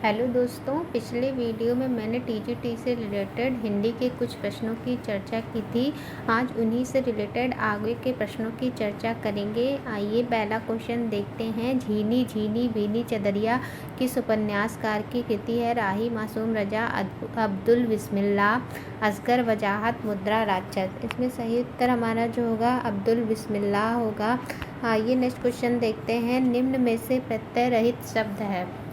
Hello दोस्तों, पिछले video में मैंने टीजीटी से रिलेटेड हिंदी के कुछ प्रश्नों की चर्चा की थी। आज उन्हीं से रिलेटेड आगे के प्रश्नों की चर्चा करेंगे। आइए पहला क्वेश्चन देखते हैं। झीनी झीनी भीनी चदरिया किस उपन्यासकार की कृति है? राही मासूम रजा, अब्दुल बिस्मिल्लाह, असगर वजाहत, मुद्रा राक्षस। इसमें सही उत्तर हमारा जो होगा अब्दुल बिस्मिल्लाह होगा। आइए नेक्स्ट क्वेश्चन देखते हैं। निम्न में से प्रत्यय रहित शब्द है?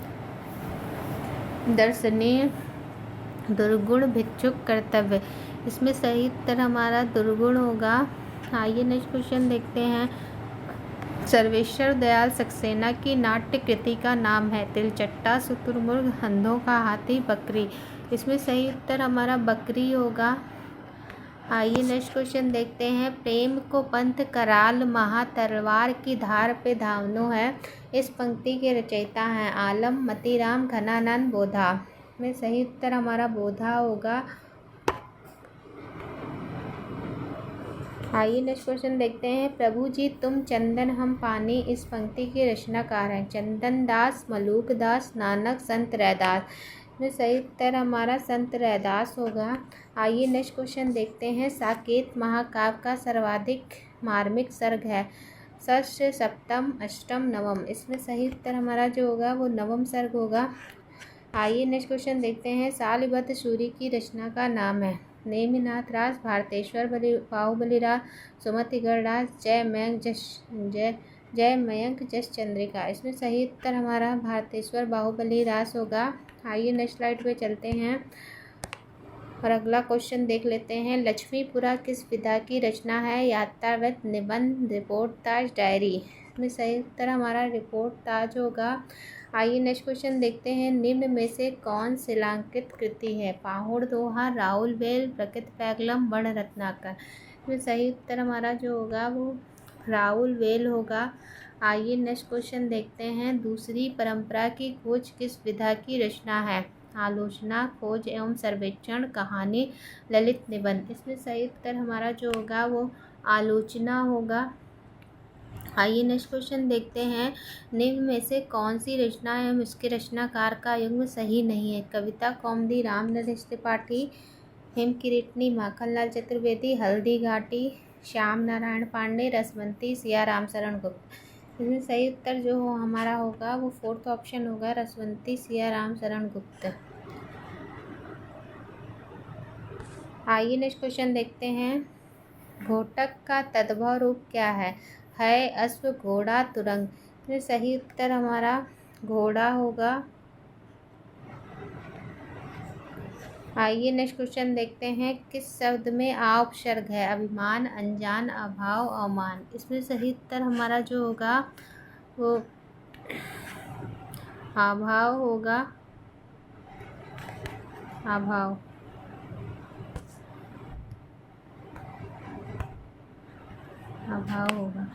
दर्शनीय, दुर्गुण, भिक्षुक, कर्तव्य। इसमें सही उत्तर हमारा दुर्गुण होगा। आइए नेक्स्ट क्वेश्चन देखते हैं। सर्वेश्वर दयाल सक्सेना की नाट्य कृति का नाम है? तिलचट्टा, शुतुरमुर्ग, अंधों का हाथी, बकरी। इसमें सही उत्तर हमारा बकरी होगा। आइए नेक्स्ट क्वेश्चन देखते हैं। प्रेम को पंथ कराल महा तलवार की धार पे धावनो है। इस पंक्ति के रचयिता हैं? आलम, मतीराम, घनानंद, बोधा। में सही उत्तर हमारा बोधा होगा। आइए नेक्स्ट क्वेश्चन देखते हैं। प्रभु जी तुम चंदन हम पानी, इस पंक्ति के रचनाकार हैं? चंदन दास, मलूक दास, नानक, संत रैदास। में सही उत्तर हमारा संत रैदास होगा। आइए नेक्स्ट क्वेश्चन देखते हैं। साकेत महाकाव्य का सर्वाधिक मार्मिक सर्ग है? षष्ठ, सप्तम, अष्टम, नवम। इसमें सही उत्तर हमारा जो होगा वो नवम सर्ग होगा। आइए नेक्स्ट क्वेश्चन देखते हैं। शालिबद्ध सूरी की रचना का नाम है? नेमिनाथ राज, भारतेश्वर बाहुबली राज, सुमतिगढ़ राज, जय मयंक जस चंद्रिका। इसमें सही उत्तर हमारा भारतेश्वर बाहुबली राज होगा। आइए नेक्स्ट स्लाइड पे चलते हैं और अगला क्वेश्चन देख लेते हैं। लक्ष्मीपुरा किस विधा की रचना है? यात्रावृत्त, निबंध, रिपोर्ट ताज, डायरी। इसमें सही उत्तर हमारा रिपोर्ट ताज होगा। आइए नेक्स्ट क्वेश्चन देखते हैं। निम्न में से कौन शिलांकित कृति है? पाहुड़ दोहा, राहुल वेल, प्रकृत पैगलम, वर्ण रत्नाकर। इसमें सही उत्तर हमारा जो होगा वो राहुल वेल होगा। आइए नेक्स्ट क्वेश्चन देखते हैं। दूसरी परंपरा की खोज किस विधा की रचना है? आलोचना, खोज एवं सर्वेक्षण, कहानी, ललित निबंध। इसमें सही उत्तर हमारा जो होगा वो आलोचना होगा। आइए नेक्स्ट क्वेश्चन देखते हैं। निम्न में से कौन सी रचना एवं इसके रचनाकार का युग्म सही नहीं है? कविता कौमुदी, राम नरेश त्रिपाठी, हिमकिरीटनी, माखनलाल चतुर्वेदी, हल्दी घाटी, श्याम नारायण पांडे, रसवंती, सिया राम शरण गुप्त। इसमें सही उत्तर जो हमारा होगा वो फोर्थ ऑप्शन होगा, रसवंती सिया राम शरण गुप्त। आइए नेक्स्ट क्वेश्चन देखते हैं। घोटक का तद्भव रूप क्या है? अश्व, घोड़ा, तुरंग। इसमें सही उत्तर हमारा घोड़ा होगा। आइए नेक्स्ट क्वेश्चन देखते हैं। किस शब्द में आ उपसर्ग है? अभिमान, अनजान, अभाव, अवमान। इसमें सही उत्तर हमारा जो होगा वो अभाव होगा। अभाव होगा।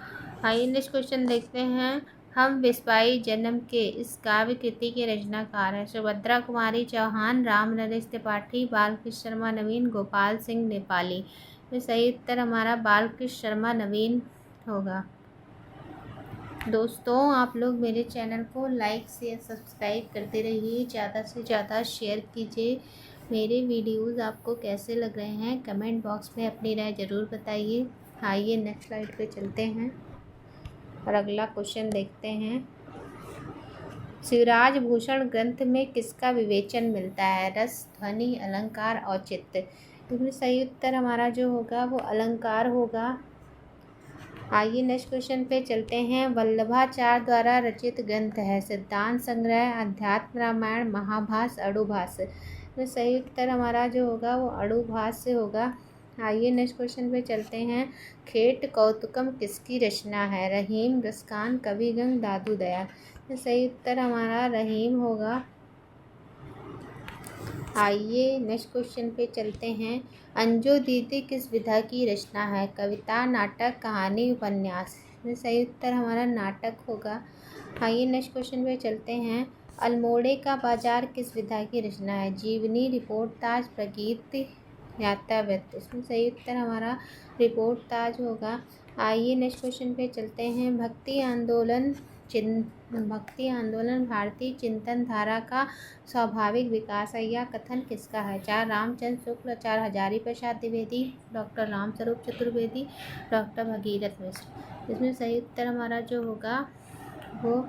आइए नेक्स्ट क्वेश्चन देखते हैं। हम विस्वाई जन्म के इस काव्य कृति के रचनाकार हैं? सुभद्रा कुमारी चौहान, राम नरेश त्रिपाठी, बालकृष्ण शर्मा नवीन, गोपाल सिंह नेपाली। तो सही उत्तर हमारा बालकृष्ण शर्मा नवीन होगा। दोस्तों आप लोग मेरे चैनल को लाइक शेयर सब्सक्राइब करते रहिए, ज़्यादा से ज़्यादा शेयर कीजिए। मेरे वीडियोज़ आपको कैसे लग रहे हैं कमेंट बॉक्स में अपनी राय ज़रूर बताइए। आइए नेक्स्ट स्लाइड पे चलते हैं और अगला क्वेश्चन देखते हैं। शिवराज भूषण ग्रंथ में किसका विवेचन मिलता है? रस, ध्वनि, अलंकार, औचित्य। इसमें सही उत्तर हमारा जो होगा वो अलंकार होगा। आइए नेक्स्ट क्वेश्चन पे चलते हैं। वल्लभाचार्य द्वारा रचित ग्रंथ है? सिद्धांत संग्रह, अध्यात्म रामायण, महाभाष्य, अणुभाष्य। तो सही उत्तर हमारा जो होगा वो अणुभाष्य होगा। आइए नेक्स्ट क्वेश्चन पे चलते हैं। खेट कौतुकम किसकी रचना है? रहीम, रसखान, कविगंग, दादू दयाल। तो सही उत्तर हमारा रहीम होगा। आइए नेक्स्ट क्वेश्चन पे चलते हैं। अंजू दीदी किस विधा की रचना है? कविता, नाटक, कहानी, उपन्यास। तो सही उत्तर हमारा नाटक होगा। आइए नेक्स्ट क्वेश्चन पे चलते हैं। अल्मोड़े का बाजार किस विधा की रचना है? जीवनी, रिपोर्ट ताज, प्रगीत, यात्रावृत्त। इसमें सही उत्तर हमारा रिपोर्ट ताज होगा। आइए नेक्स्ट क्वेश्चन पे चलते हैं। भक्ति आंदोलन भक्ति आंदोलन भारतीय चिंतन धारा का स्वाभाविक विकास है, यह कथन किसका है? 4 रामचंद्र शुक्ल, 4 हजारी प्रसाद द्विवेदी, डॉक्टर रामस्वरूप चतुर्वेदी, डॉक्टर भगीरथ मिश्र। इसमें सही उत्तर हमारा जो होगा वो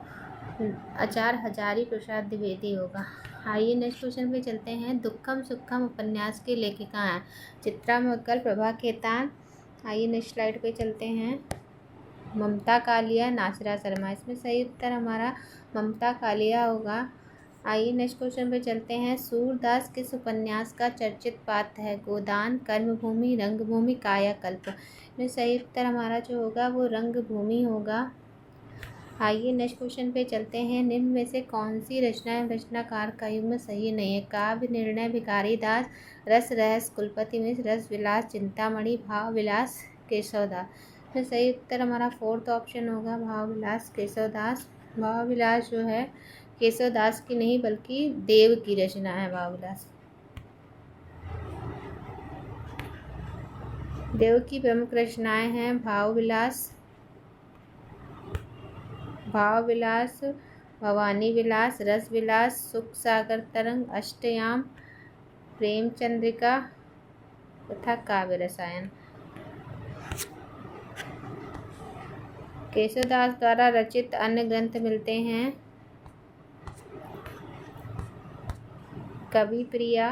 4 हजारी प्रसाद द्विवेदी होगा। आइए नेक्स्ट क्वेश्चन पे चलते हैं। दुखम सुखम उपन्यास की लेखिका हैं चित्रा मोहकल, प्रभा खेतान। आइए नेक्स्ट स्लाइड पे चलते हैं। ममता कालिया, नासिरा शर्मा। इसमें सही उत्तर हमारा ममता कालिया होगा। आइए नेक्स्ट क्वेश्चन पे चलते हैं। सूरदास किस उपन्यास का चर्चित पात्र है? गोदान, कर्मभूमि, रंगभूमि, कायाकल्प। इसमें सही उत्तर हमारा जो होगा वो रंगभूमि होगा। आइए नेक्स्ट क्वेश्चन पे चलते हैं। निम्न में से कौन सी रचना रचनाकार का युग्म सही नहीं है? काव्य निर्णय भिखारी दास, रस रहस्य कुलपति मिश्र, रस विलास चिंतामणि, भाव विलास केशवदास। तो सही उत्तर हमारा 4th ऑप्शन होगा, भाव विलास केशवदास। भाव विलास जो है केशवदास की नहीं बल्कि देव की रचना है भाव विलास। देव की प्रमुख रचनाएं हैं भाव विलास, भवानी विलास, रस विलास, सुख सागर तरंग, अष्टयाम, प्रेम चंद्रिका तथा काव्य रसायन। केशवदास द्वारा रचित अन्य ग्रंथ मिलते हैं कवि प्रिया,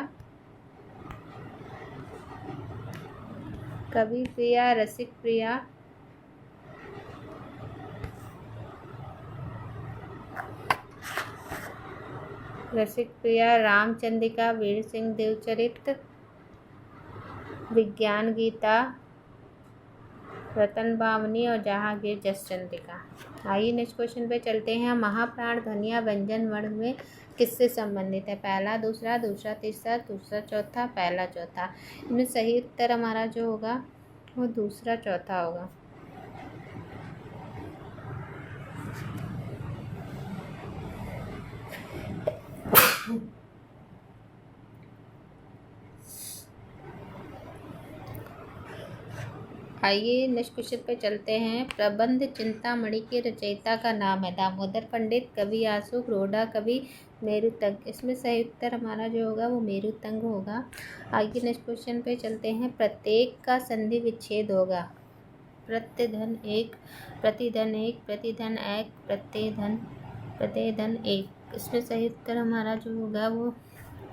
रसिक प्रिया, रामचंद्रिका, वीर सिंह देवचरित, विज्ञान गीता, रतन बावनी और जहांगीर जसचंद्रिका। आइए नेक्स्ट क्वेश्चन पे चलते हैं। महाप्राण ध्वनिया व्यंजन वर्ण में किससे संबंधित है? पहला, दूसरा, तीसरा, चौथा, पहला, चौथा। इनमें सही उत्तर हमारा जो होगा वो दूसरा, चौथा होगा। आइए नेक्स्ट क्वेश्चन पे चलते हैं। प्रबंध चिंतामणि के रचयिता का नाम है? दामोदर पंडित, कवि आशु, रोडा कवि, मेरुतंग। इसमें सही उत्तर हमारा जो होगा वो मेरुतंग होगा। आइए नेक्स्ट क्वेश्चन पे चलते हैं। प्रत्येक का संधि विच्छेद होगा? प्रतिधन एक, प्रतिधन एक, प्रतिधन एक, प्रतिधन एक। इसमें सही उत्तर हमारा जो होगा वो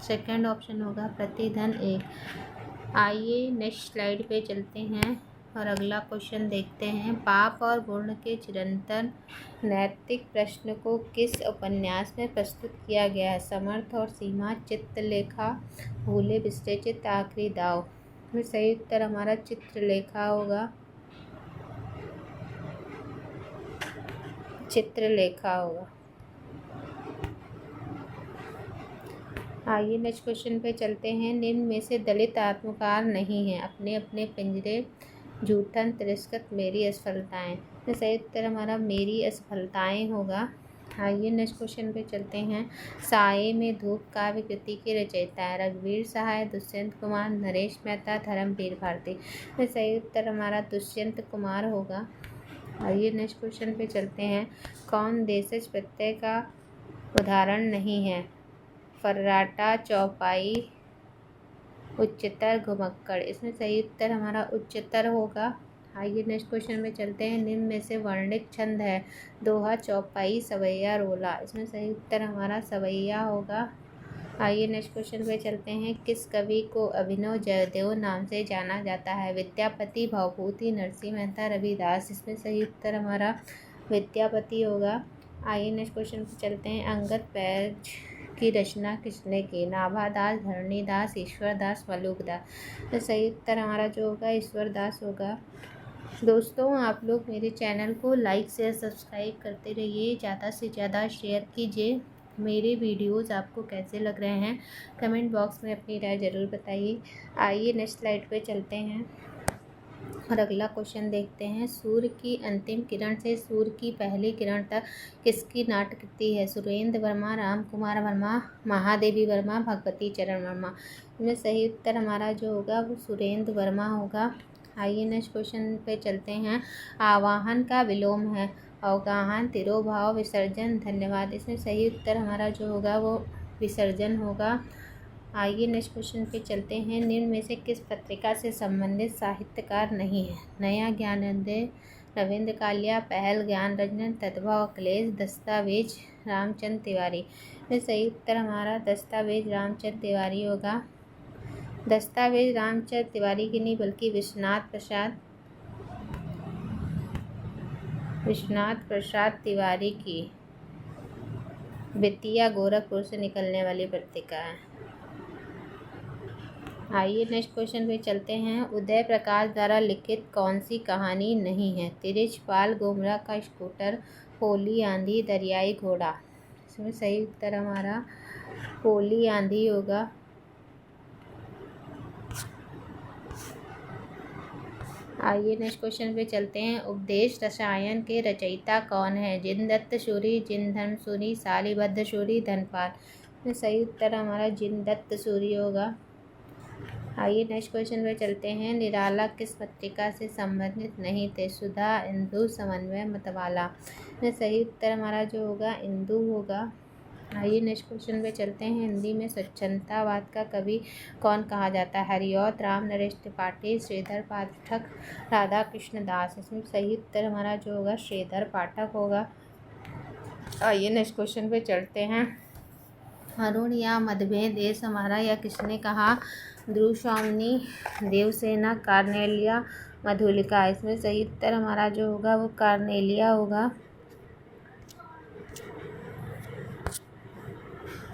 2nd ऑप्शन होगा, प्रतिधन एक। आइए नेक्स्ट स्लाइड पे चलते हैं और अगला क्वेश्चन देखते हैं। पाप और गुण के चिरंतन नैतिक प्रश्न को किस उपन्यास में प्रस्तुत किया गया है? समर्थ और सीमा, चित्रलेखा, भूले बिसरे चित्त, आखिरी दाव। में सही उत्तर हमारा चित्रलेखा होगा, चित्रलेखा होगा। आइए नेक्स्ट क्वेश्चन पे चलते हैं। निम्न में से दलित आत्मकार नहीं है? अपने अपने पिंजरे, जूठन, तिरस्कृत, मेरी असफलताएं। तो सही उत्तर हमारा मेरी असफलताएं होगा। आइए नेक्स्ट क्वेश्चन पे चलते हैं। साये में धूप काव्य कृति के रचयिता है? रघुवीर सहाय, दुष्यंत कुमार, नरेश मेहता, धर्मवीर भारती। तो सही उत्तर हमारा दुष्यंत कुमार होगा। आइए नेक्स्ट क्वेश्चन पे चलते हैं। कौन देशज प्रत्यय का उदाहरण नहीं है? फर्राटा, चौपाई, उच्चतर, घुमक्कड़। इसमें सही उत्तर हमारा उच्चतर होगा। आइए नेक्स्ट क्वेश्चन में चलते हैं। निम्न में से वर्णिक छंद है? दोहा, चौपाई, सवैया, रोला। इसमें सही उत्तर हमारा सवैया होगा। आइए नेक्स्ट क्वेश्चन पे चलते हैं। किस कवि को अभिनव जयदेव नाम से जाना जाता है? विद्यापति, भवभूति, नरसिंह मेहता, रविदास। इसमें सही उत्तर हमारा विद्यापति होगा। आइए नेक्स्ट क्वेश्चन पे चलते हैं। अंगद पैज की रचना किसने की? नाभादास, धरणीदास, ईश्वरदास, मलुकदास। तो सही उत्तर हमारा जो होगा ईश्वरदास होगा। दोस्तों आप लोग मेरे चैनल को लाइक शेयर सब्सक्राइब करते रहिए, ज़्यादा से ज़्यादा शेयर कीजिए। मेरे वीडियोस आपको कैसे लग रहे हैं कमेंट बॉक्स में अपनी राय ज़रूर बताइए। आइए नेक्स्ट स्लाइड पे चलते हैं और अगला क्वेश्चन देखते हैं। सूर्य की अंतिम किरण से सूर्य की पहली किरण तक किसकी नाटकृति है? सुरेंद्र वर्मा, राम कुमार वर्मा, महादेवी वर्मा, भगवती चरण वर्मा। इनमें सही उत्तर हमारा जो होगा वो सुरेंद्र वर्मा होगा। आइए नेक्स्ट क्वेश्चन पे चलते हैं। आवाहन का विलोम है? अवगाहन, तिरोभाव, विसर्जन, धन्यवाद। इसमें सही उत्तर हमारा जो होगा वो विसर्जन होगा। आइए नेक्स्ट क्वेश्चन पे चलते हैं। निम्न में से किस पत्रिका से संबंधित साहित्यकार नहीं है? नया ज्ञानोदय, रविंद्र कालिया, पहल, ज्ञान रंजन, तत्भव, अखिलेश, दस्तावेज, रामचंद्र तिवारी। में सही उत्तर हमारा दस्तावेज रामचंद्र तिवारी होगा। दस्तावेज रामचंद्र तिवारी की नहीं बल्कि विश्वनाथ प्रसाद तिवारी की बेतिया गोरखपुर से निकलने वाली पत्रिका है। आइए नेक्स्ट क्वेश्चन पे चलते हैं। उदय प्रकाश द्वारा लिखित कौन सी कहानी नहीं है? तिरछपाल, गोमरा का स्कूटर, होली आंधी, दरियाई घोड़ा। इसमें सही उत्तर हमारा होली आंधी होगा। आइए नेक्स्ट क्वेश्चन पे चलते हैं। उपदेश रसायन के रचयिता कौन है? जिनदत्त सूरी, जिनधर्म सूरी, शालिभद्र सूरी, धनपाल। में सही उत्तर हमारा जिनदत्त सूरी होगा। आइए नेक्स्ट क्वेश्चन पे चलते हैं। निराला किस पत्रिका से संबंधित नहीं थे? सुधा, इंदु, समन्वय, मतवाला। में सही उत्तर हमारा जो होगा इंदु होगा। आइए नेक्स्ट क्वेश्चन पे चलते हैं। हिंदी में स्वच्छंदतावाद का कवि कौन कहा जाता है? हरिऔध, राम नरेश त्रिपाठी, श्रीधर पाठक, राधा कृष्ण दास। इसमें सही उत्तर हमारा जो होगा श्रीधर पाठक होगा। आइए नेक्स्ट क्वेश्चन पे चलते हैं। अरुण या मतभेद देश हमारा या किसने कहा? ध्रुव स्वामी, देवसेना, कार्नेलिया, मधुलिका। इसमें सही उत्तर हमारा जो होगा वो कार्नेलिया होगा।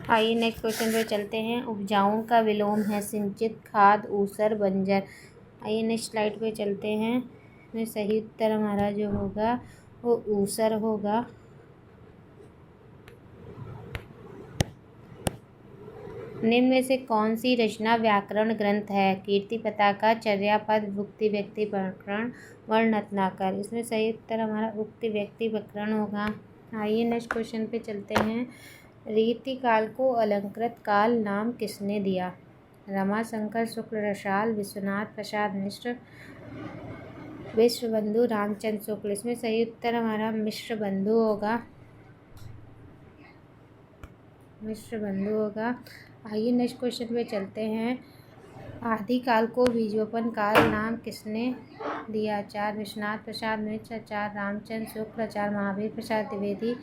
आइए नेक्स्ट क्वेश्चन पे चलते हैं। उपजाऊं का विलोम है? सिंचित, खाद, ऊसर, बंजर। आइए नेक्स्ट स्लाइड पे चलते हैं। इसमें सही उत्तर हमारा जो होगा वो ऊसर होगा। निम्न में से कौन सी रचना व्याकरण ग्रंथ है? कीर्ति पताका, चर्यापद, उक्ति व्यक्ति प्रकरण, वर्ण रत्नाकर। इसमें सही उत्तर हमारा उक्ति व्यक्ति प्रकरण होगा। आइए नेक्स्ट क्वेश्चन पे चलते हैं। रीति काल को अलंकृत काल नाम किसने दिया? रमाशंकर शुक्ल रसाल, विश्वनाथ प्रसाद मिश्र, विश्वबंधु रामचंद्र शुक्ल। इसमें सही उत्तर हमारा मिश्रबंधु होगा। मिश्रबंधु होगा। आइए नेक्स्ट क्वेश्चन पे चलते हैं। आदिकाल को बीजोपन काल नाम किसने दिया? आचार्य विश्वनाथ प्रसाद मिश्र, आचार्य रामचंद्र शुक्ल, आचार्य महावीर प्रसाद द्विवेदी,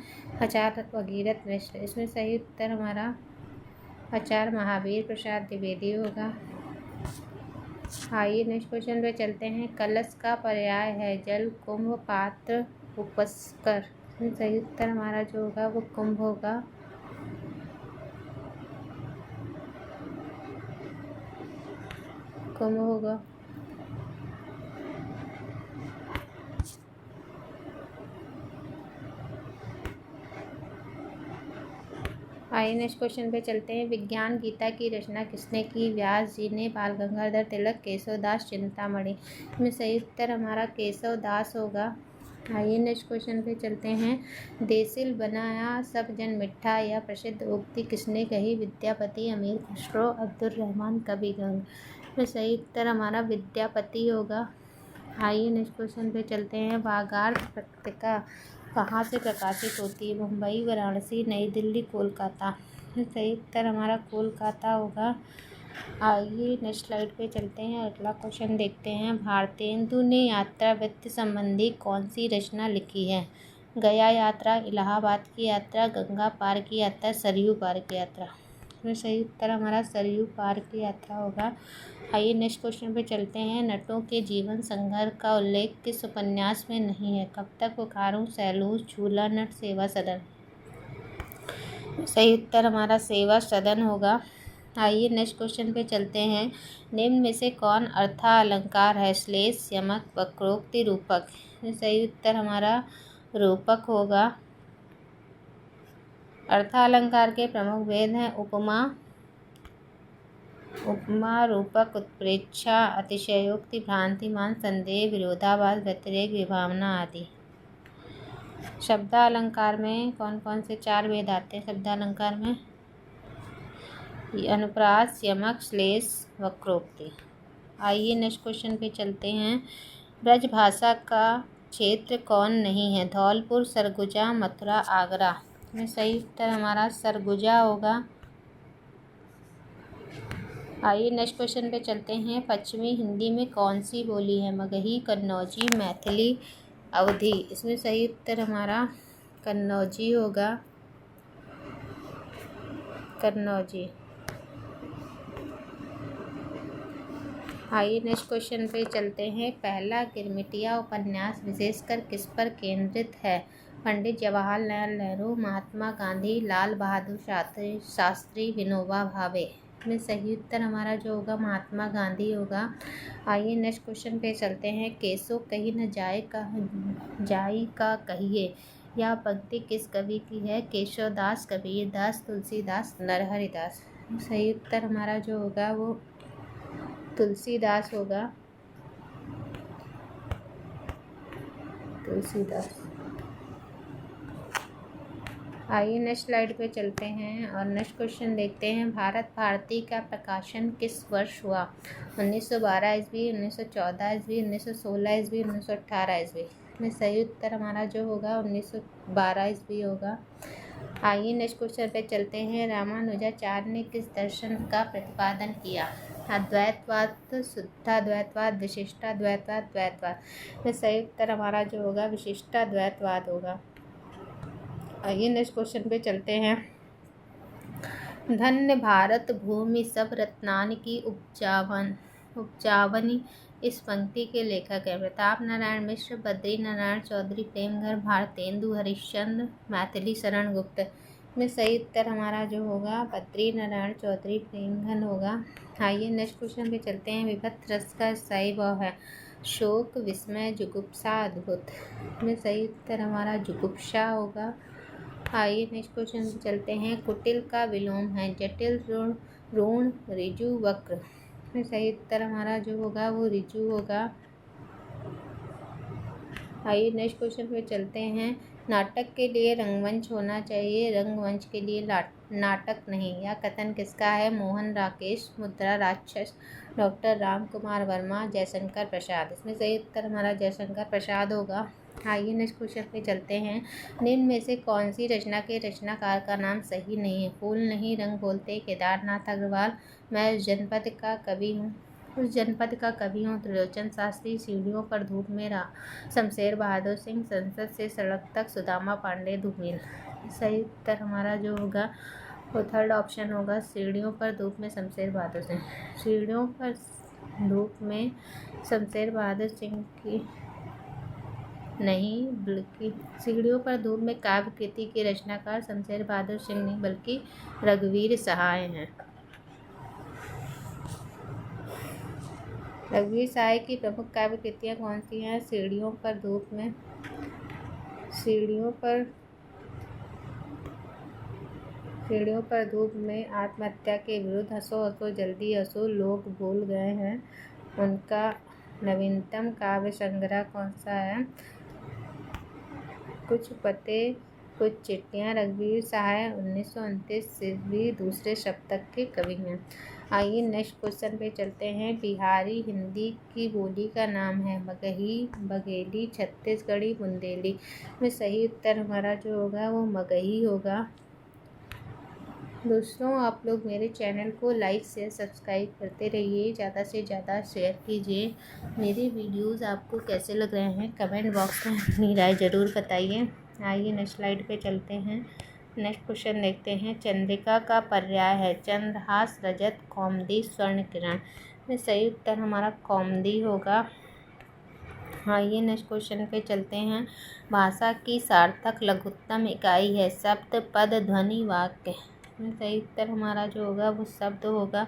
आचार्य भगीरथ मिश्र। इसमें सही उत्तर हमारा आचार्य महावीर प्रसाद द्विवेदी होगा। आइए नेक्स्ट क्वेश्चन पे चलते हैं। कलश का पर्याय है? जल, कुंभ, पात्र, उपस्कर। इसमें सही उत्तर हमारा जो होगा वो कुंभ होगा। कुंभ होगा। आइए नेक्स्ट क्वेश्चन पे चलते हैं। विज्ञान गीता की रचना किसने की? व्यास जी ने, बाल गंगाधर तिलक, केशव दास, चिंतामणि। इसमें सही उत्तर हमारा केशव दास होगा। आइए नेक्स्ट क्वेश्चन पे चलते हैं। देसिल बनाया सब जन मिठा या प्रसिद्ध उक्ति किसने कही? विद्यापति, अमीर खुसरो, अब्दुल रहमान, कवि गंग। इसमें सही उत्तर हमारा विद्यापति होगा। आइए नेक्स्ट क्वेश्चन पे चलते हैं। वागार्थ पत्रिका कहाँ से प्रकाशित होती है? मुंबई, वाराणसी, नई दिल्ली, कोलकाता। सही उत्तर हमारा कोलकाता होगा। आइए नेक्स्ट स्लाइड पे चलते हैं। अगला क्वेश्चन देखते हैं। भारतेंदु ने यात्रा वृत्त संबंधी कौन सी रचना लिखी है? गया यात्रा, इलाहाबाद की यात्रा, गंगा पार की यात्रा, सरयू पार की यात्रा। इसमें सही उत्तर हमारा सरयू पार की यात्रा होगा। आइए नेक्स्ट क्वेश्चन पे चलते हैं। नटों के जीवन संघर्ष का उल्लेख किस उपन्यास में नहीं है? कब तक, पुकारूं, सैलूस, झूला, नट, सेवा सदन। सही उत्तर हमारा सेवा सदन होगा। आइए नेक्स्ट क्वेश्चन पे चलते हैं। निम्न में से कौन अर्थालंकार है? श्लेष, यमक, वक्रोक्ति, रूपक। सही उत्तर हमारा रूपक होगा। अर्थालंकार के प्रमुख भेद हैं उपमा, रूपक, उत्प्रेक्षा, अतिशयोक्ति, भ्रांतिमान, संदेह, विरोधाभास, व्यतिरेक, विभावना आदि। शब्दालंकार में कौन कौन से 4 भेद आते हैं? शब्दालंकार में अनुप्रास, यमक, श्लेष, वक्रोक्ति। आइए नेक्स्ट क्वेश्चन पे चलते हैं। ब्रज भाषा का क्षेत्र कौन नहीं है? धौलपुर, सरगुजा, मथुरा, आगरा। में सही उत्तर हमारा सरगुजा होगा। आइए नेक्स्ट क्वेश्चन पे चलते हैं। पश्चिमी हिंदी में कौन सी बोली है? मगही, कन्नौजी, मैथिली, अवधी। इसमें सही उत्तर हमारा कन्नौजी होगा, कन्नौजी। आइए नेक्स्ट क्वेश्चन पे चलते हैं। पहला गिरमिटिया उपन्यास विशेषकर किस पर केंद्रित है? पंडित जवाहरलाल नेहरू, महात्मा गांधी, लाल बहादुर शास्त्री, विनोबा भावे। में सही उत्तर हमारा जो होगा महात्मा गांधी होगा। आइए नेक्स्ट क्वेश्चन पे चलते हैं। केसो कही न जाए का कहिए, यह पंक्ति किस कवि की है? केशवदास, कबीरदास, तुलसीदास, नरहरिदास। सही उत्तर हमारा जो होगा वो तुलसीदास होगा, तुलसीदास। आइए नेक्स्ट स्लाइड पे चलते हैं और नेक्स्ट क्वेश्चन देखते हैं। भारत भारती का प्रकाशन किस वर्ष हुआ? 1912 ईस्वी, 1914 ईस्वी, 1916 ईस्वी, 1918 ईस्वी। में सही उत्तर हमारा जो होगा 1912 ईस्वी होगा। आइए नेक्स्ट क्वेश्चन पे चलते हैं। रामानुजाचार्य ने किस दर्शन का प्रतिपादन किया? अद्वैतवाद, शुद्धाद्वैतवाद, विशिष्टाद्वैतवाद, द्वैतवाद। में सही उत्तर हमारा जो होगा विशिष्टाद्वैतवाद होगा। आइए नेक्स्ट क्वेश्चन पे चलते हैं। धन्य भारत भूमि सब रत्नान की उपजावनी इस पंक्ति के लेखक है? प्रताप नारायण मिश्र, बद्री नारायण चौधरी, प्रेमघर, भारतेंदु हरिश्चंद्र, मैथिली शरण गुप्त। में सही उत्तर हमारा जो होगा बद्री नारायण चौधरी, प्रेमघर होगा। आइए नेक्स्ट क्वेश्चन पे चलते हैं। विभक्त रस का स्थायी भाव है? शोक, विस्मय, जुगुप्सा, अद्भुत। में सही उत्तर हमारा जुगुप्सा होगा। आइए नेक्स्ट क्वेश्चन पे चलते हैं। कुटिल का विलोम है? जटिल, ऋण, ऋजु, वक्र। में सही उत्तर हमारा जो होगा वो ऋजु होगा। आइए नेक्स्ट क्वेश्चन पे चलते हैं। नाटक के लिए रंगमंच होना चाहिए, रंगमंच के लिए नाटक नहीं। यह कथन किसका है? मोहन राकेश, मुद्रा राक्षस, डॉक्टर राम कुमार वर्मा, जयशंकर प्रसाद। इसमें सही उत्तर हमारा जयशंकर प्रसाद होगा। आइए नेक्स्ट क्वेश्चन पे चलते हैं। निम्न में से कौन सी रचना के रचनाकार का नाम सही नहीं है? फूल नहीं रंग बोलते, केदारनाथ अग्रवाल, मैं उस जनपद का कवि हूँ, त्रिलोचन शास्त्री, सीढ़ियों पर धूप में शमशेर बहादुर सिंह, संसद से सड़क तक सुदामा पांडे, धूमिल। सही उत्तर हमारा जो होगा वो थर्ड ऑप्शन होगा, सीढ़ियों पर धूप में शमशेर बहादुर सिंह। सीढ़ियों पर धूप में शमशेर बहादुर सिंह की नहीं, बल्कि सीढ़ियों पर धूप में काव्य कृति के रचनाकार शमशेर बहादुर सिंह नहीं बल्कि रघुवीर सहाय हैं। रघुवीर सहाय की प्रमुख काव्य कृतियाँ कौन सी हैं? सीढ़ियों पर धूप में, सीढ़ियों पर धूप में, आत्महत्या के विरुद्ध, हंसो हंसो जल्दी हंसो, लोग भूल गए हैं। उनका नवीनतम काव्य संग्रह कौन सा है? कुछ पते कुछ चिट्ठियाँ। रघुवीर सहाय 1929 ईस्वी दूसरे शतक के कवि हैं। आइए नेक्स्ट क्वेश्चन पे चलते हैं। बिहारी हिंदी की बोली का नाम है? मगही, बघेली, छत्तीसगढ़ी, बुंदेली। में सही उत्तर हमारा जो होगा वो मगही होगा। दोस्तों आप लोग मेरे चैनल को लाइक शेयर सब्सक्राइब करते रहिए, ज़्यादा से ज़्यादा शेयर कीजिए। मेरे वीडियोस आपको कैसे लग रहे हैं कमेंट बॉक्स में अपनी राय ज़रूर बताइए। आइए नेक्स्ट स्लाइड पे चलते हैं। नेक्स्ट क्वेश्चन देखते हैं। चंद्रिका का पर्याय है? चंद्रहास, रजत, कौमुदी, स्वर्ण किरण। में सही उत्तर हमारा कौमुदी होगा। आइए नेक्स्ट क्वेश्चन पे चलते हैं। भाषा की सार्थक लघुत्तम इकाई है? शब्द, पद, ध्वनि, वाक्य। सही उत्तर हमारा जो होगा वो शब्द होगा।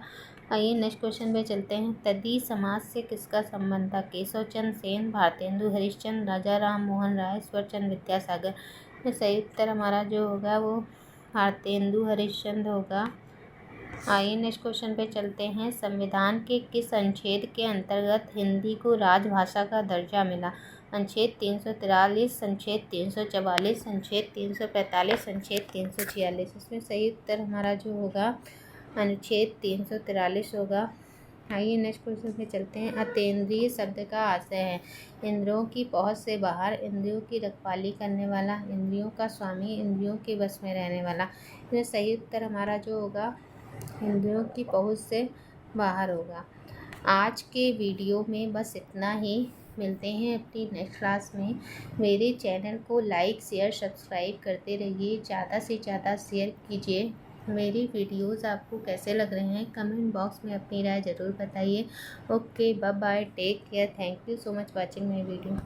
आइए नेक्स्ट क्वेश्चन पे चलते हैं। तदी समाज से किसका संबंध था? केशव चंद्र सेन, भारतेंदु हरिश्चंद्र, राजा राम मोहन राय, ईश्वरचंद्र विद्यासागर। में सही उत्तर हमारा जो होगा वो भारतेंदु हरिश्चंद्र होगा। आइए नेक्स्ट क्वेश्चन पे चलते हैं। संविधान के किस अनुच्छेद के अंतर्गत हिंदी को राजभाषा का दर्जा मिला? अनुच्छेद 343, अनुच्छेद 344, अनुच्छेद 345, अनुच्छेद 346। इसमें सही उत्तर हमारा जो होगा अनुच्छेद 343 होगा। आइए नेक्स्ट क्वेश्चन पे चलते हैं। अतीन्द्रिय शब्द का आशय है इंद्रियों की पहुँच से बाहर, इंद्रियों की रखवाली करने वाला, इंद्रियों का स्वामी, इंद्रियों के बस में रहने वाला। इसमें सही उत्तर हमारा जो होगा इंद्रियों की पहुँच से बाहर होगा। आज के वीडियो में बस इतना ही। मिलते हैं अपनी नेक्स्ट क्लास में। मेरे चैनल को लाइक शेयर सब्सक्राइब करते रहिए, ज़्यादा से ज़्यादा शेयर कीजिए। मेरी वीडियोस आपको कैसे लग रहे हैं कमेंट बॉक्स में अपनी राय ज़रूर बताइए। Okay, bye bye, take care, thank you so much watching my video.